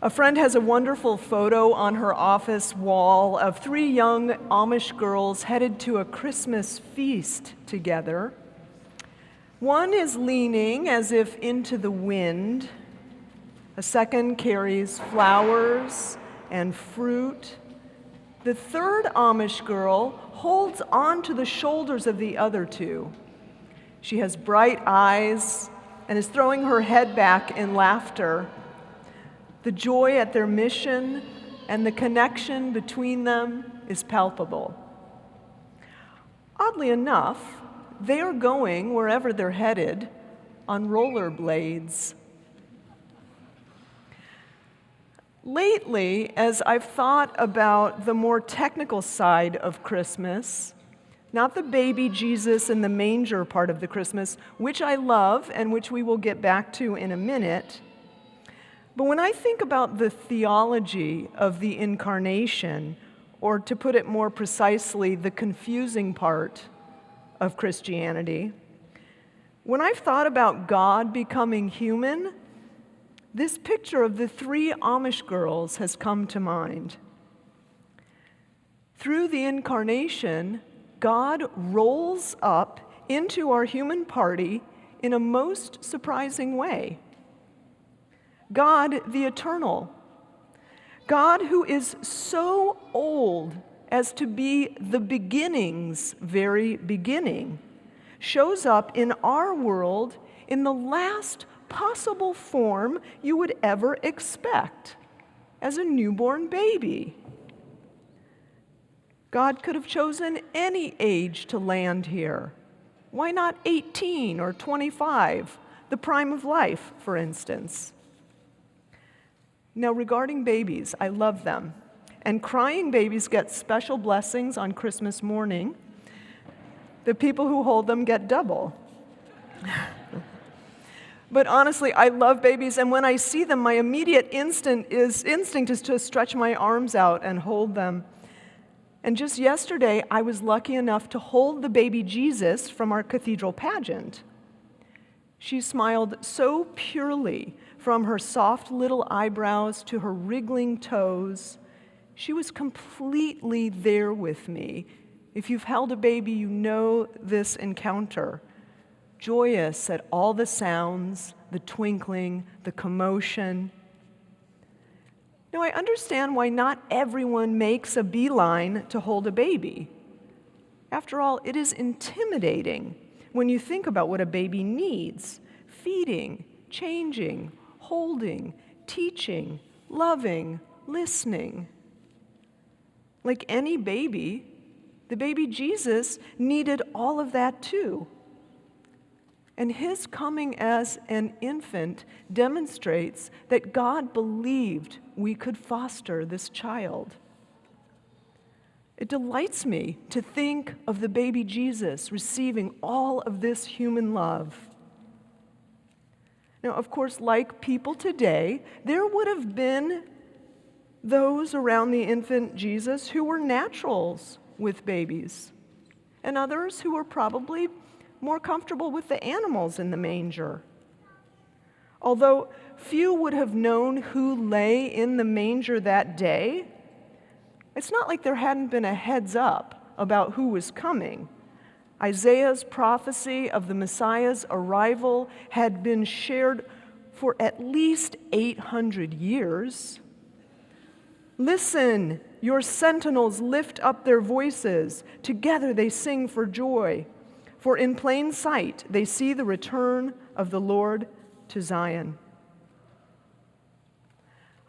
A friend has a wonderful photo on her office wall of three young Amish girls headed to a Christmas feast together. One is leaning as if into the wind. A second carries flowers and fruit. The third Amish girl holds on to the shoulders of the other two. She has bright eyes and is throwing her head back in laughter. The joy at their mission and the connection between them is palpable. Oddly enough, they are going wherever they're headed on rollerblades. Lately, as I've thought about the more technical side of Christmas, not the baby Jesus in the manger part of the Christmas, which I love and which we will get back to in a minute, but when I think about the theology of the incarnation, or to put it more precisely, the confusing part of Christianity, when I've thought about God becoming human, this picture of the three Amish girls has come to mind. Through the incarnation, God rolls up into our human party in a most surprising way. God the eternal, God who is so old as to be the beginning's very beginning, shows up in our world in the last possible form you would ever expect, as a newborn baby. God could have chosen any age to land here. Why not 18 or 25, the prime of life, for instance? Now, regarding babies, I love them. And crying babies get special blessings on Christmas morning. The people who hold them get double. But honestly, I love babies, and when I see them, my immediate instinct is to stretch my arms out and hold them. And just yesterday, I was lucky enough to hold the baby Jesus from our cathedral pageant. She smiled so purely, from her soft little eyebrows to her wriggling toes. She was completely there with me. If you've held a baby, you know this encounter. Joyous at all the sounds, the twinkling, the commotion. Now, I understand why not everyone makes a beeline to hold a baby. After all, it is intimidating when you think about what a baby needs: feeding, changing, holding, teaching, loving, listening. Like any baby, the baby Jesus needed all of that too. And his coming as an infant demonstrates that God believed we could foster this child. It delights me to think of the baby Jesus receiving all of this human love. Now, of course, like people today, there would have been those around the infant Jesus who were naturals with babies, and others who were probably more comfortable with the animals in the manger. Although few would have known who lay in the manger that day, it's not like there hadn't been a heads up about who was coming. Isaiah's prophecy of the Messiah's arrival had been shared for at least 800 years. Listen, your sentinels lift up their voices. Together they sing for joy. For in plain sight they see the return of the Lord to Zion.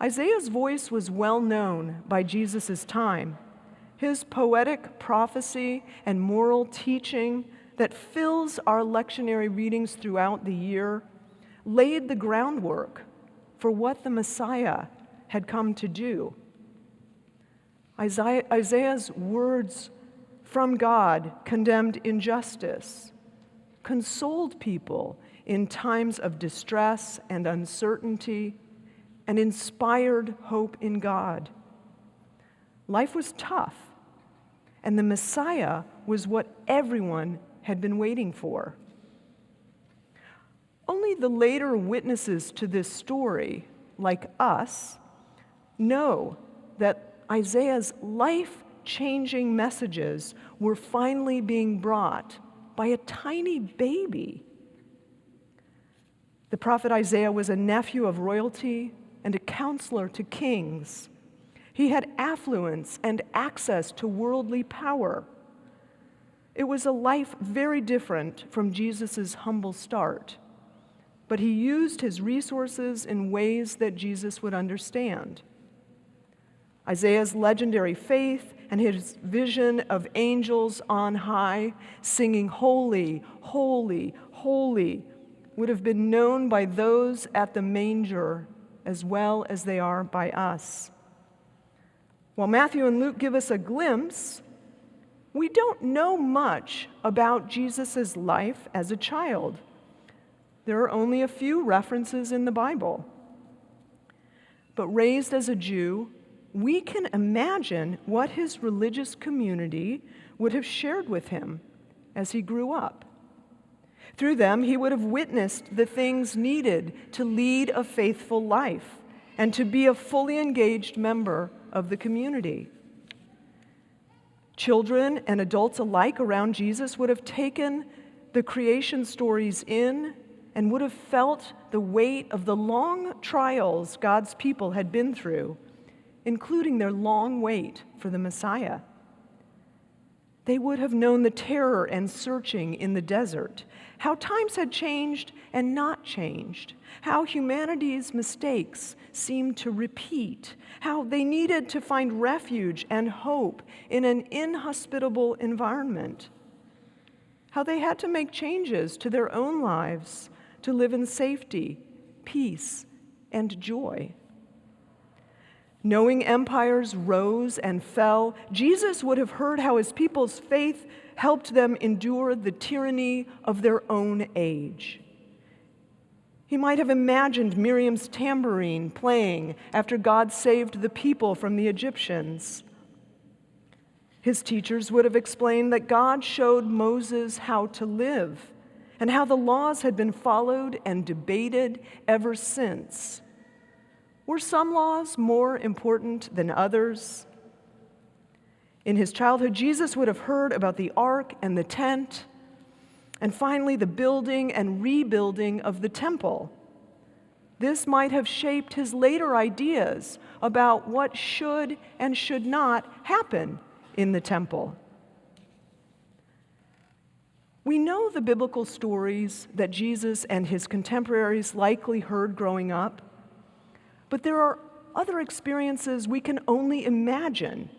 Isaiah's voice was well known by Jesus' time. His poetic prophecy and moral teaching that fills our lectionary readings throughout the year laid the groundwork for what the Messiah had come to do. Isaiah's words from God condemned injustice, consoled people in times of distress and uncertainty, and inspired hope in God. Life was tough, and the Messiah was what everyone had been waiting for. Only the later witnesses to this story, like us, know that Isaiah's life-changing messages were finally being brought by a tiny baby. The prophet Isaiah was a nephew of royalty and a counselor to kings. He had affluence and access to worldly power. It was a life very different from Jesus' humble start, but he used his resources in ways that Jesus would understand. Isaiah's legendary faith and his vision of angels on high singing, "Holy, holy, holy," would have been known by those at the manger as well as they are by us. While Matthew and Luke give us a glimpse, we don't know much about Jesus' life as a child. There are only a few references in the Bible. But raised as a Jew, we can imagine what his religious community would have shared with him as he grew up. Through them, he would have witnessed the things needed to lead a faithful life and to be a fully engaged member of the community. Children and adults alike around Jesus would have taken the creation stories in and would have felt the weight of the long trials God's people had been through, including their long wait for the Messiah. They would have known the terror and searching in the desert, how times had changed and not changed, how humanity's mistakes seemed to repeat, how they needed to find refuge and hope in an inhospitable environment, how they had to make changes to their own lives to live in safety, peace, and joy. Knowing empires rose and fell, Jesus would have heard how his people's faith helped them endure the tyranny of their own age. He might have imagined Miriam's tambourine playing after God saved the people from the Egyptians. His teachers would have explained that God showed Moses how to live and how the laws had been followed and debated ever since. Were some laws more important than others? In his childhood, Jesus would have heard about the ark and the tent, and finally the building and rebuilding of the temple. This might have shaped his later ideas about what should and should not happen in the temple. We know the biblical stories that Jesus and his contemporaries likely heard growing up, but there are other experiences we can only imagine.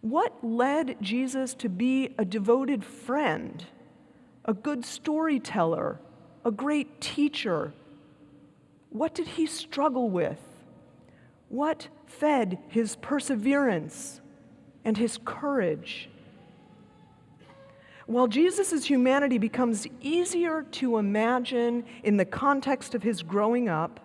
What led Jesus to be a devoted friend, a good storyteller, a great teacher? What did he struggle with? What fed his perseverance and his courage? While Jesus' humanity becomes easier to imagine in the context of his growing up,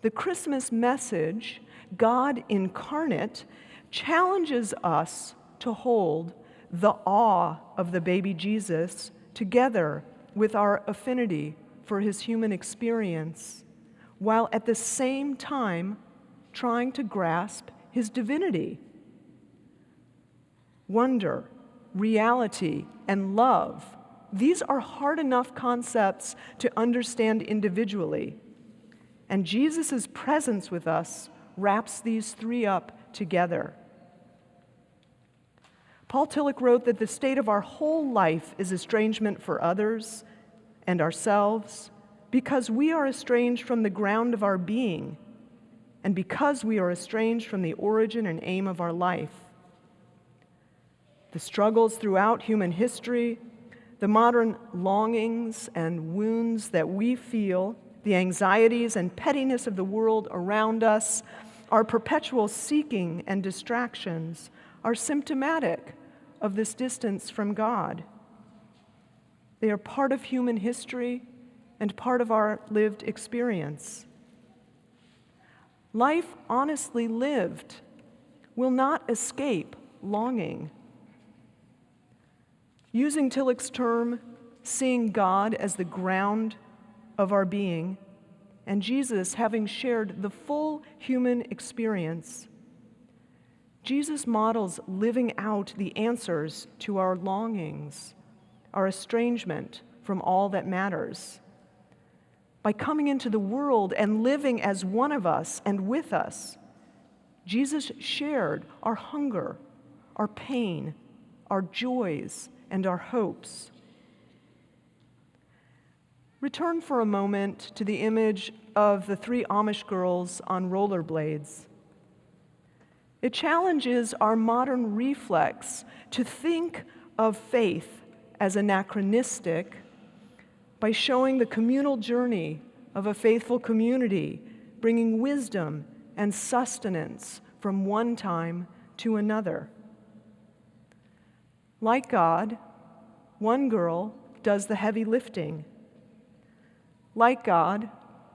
the Christmas message, God incarnate, challenges us to hold the awe of the baby Jesus together with our affinity for his human experience, while at the same time trying to grasp his divinity. Wonder, reality, and love, these are hard enough concepts to understand individually. And Jesus' presence with us wraps these three up together. Paul Tillich wrote that the state of our whole life is estrangement for others and ourselves because we are estranged from the ground of our being and because we are estranged from the origin and aim of our life. The struggles throughout human history, the modern longings and wounds that we feel, the anxieties and pettiness of the world around us, our perpetual seeking and distractions are symptomatic of this distance from God. They are part of human history and part of our lived experience. Life honestly lived will not escape longing. Using Tillich's term, seeing God as the ground of our being, and Jesus having shared the full human experience, Jesus models living out the answers to our longings, our estrangement from all that matters. By coming into the world and living as one of us and with us, Jesus shared our hunger, our pain, our joys, and our hopes. Return for a moment to the image of the 3 Amish girls on rollerblades. It challenges our modern reflex to think of faith as anachronistic by showing the communal journey of a faithful community, bringing wisdom and sustenance from one time to another. Like God, one girl does the heavy lifting. Like God,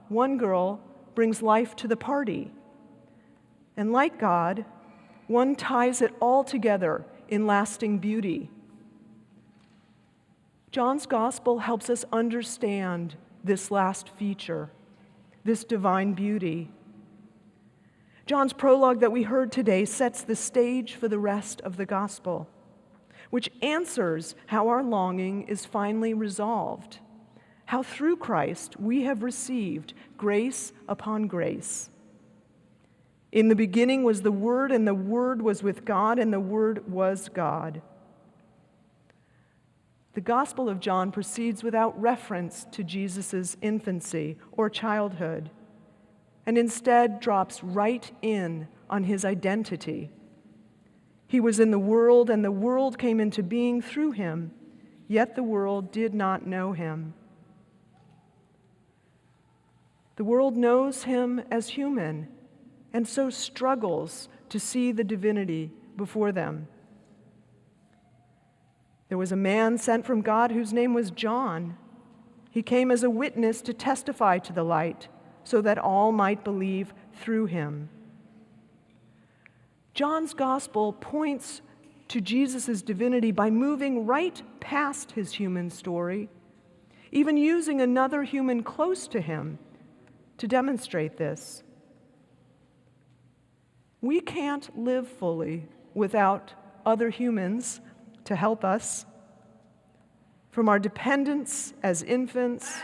one girl brings life to the party. And like God, one ties it all together in lasting beauty. John's gospel helps us understand this last feature, this divine beauty. John's prologue that we heard today sets the stage for the rest of the gospel, which answers how our longing is finally resolved, how through Christ we have received grace upon grace. In the beginning was the Word, and the Word was with God, and the Word was God. The Gospel of John proceeds without reference to Jesus' infancy or childhood, and instead drops right in on his identity. He was in the world, and the world came into being through him, yet the world did not know him. The world knows him as human, and so struggles to see the divinity before them. There was a man sent from God whose name was John. He came as a witness to testify to the light, so that all might believe through him. John's gospel points to Jesus' divinity by moving right past his human story, even using another human close to him to demonstrate this. We can't live fully without other humans to help us. From our dependence as infants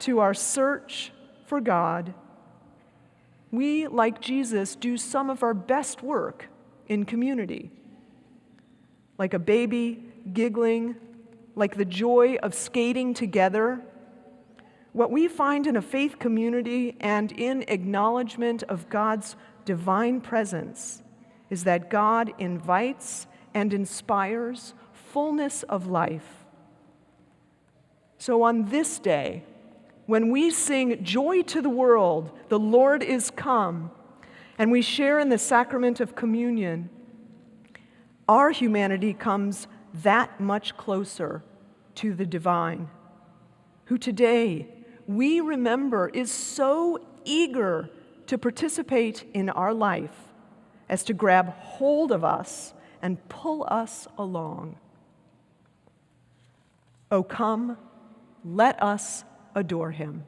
to our search for God, we, like Jesus, do some of our best work in community. Like a baby giggling, like the joy of skating together. What we find in a faith community and in acknowledgement of God's divine presence is that God invites and inspires fullness of life. So on this day, when we sing "Joy to the World, the Lord is come," and we share in the sacrament of communion, our humanity comes that much closer to the divine, who today we remember is so eager to participate in our life as to grab hold of us and pull us along. Oh, come, let us adore him.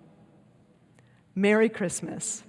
Merry Christmas.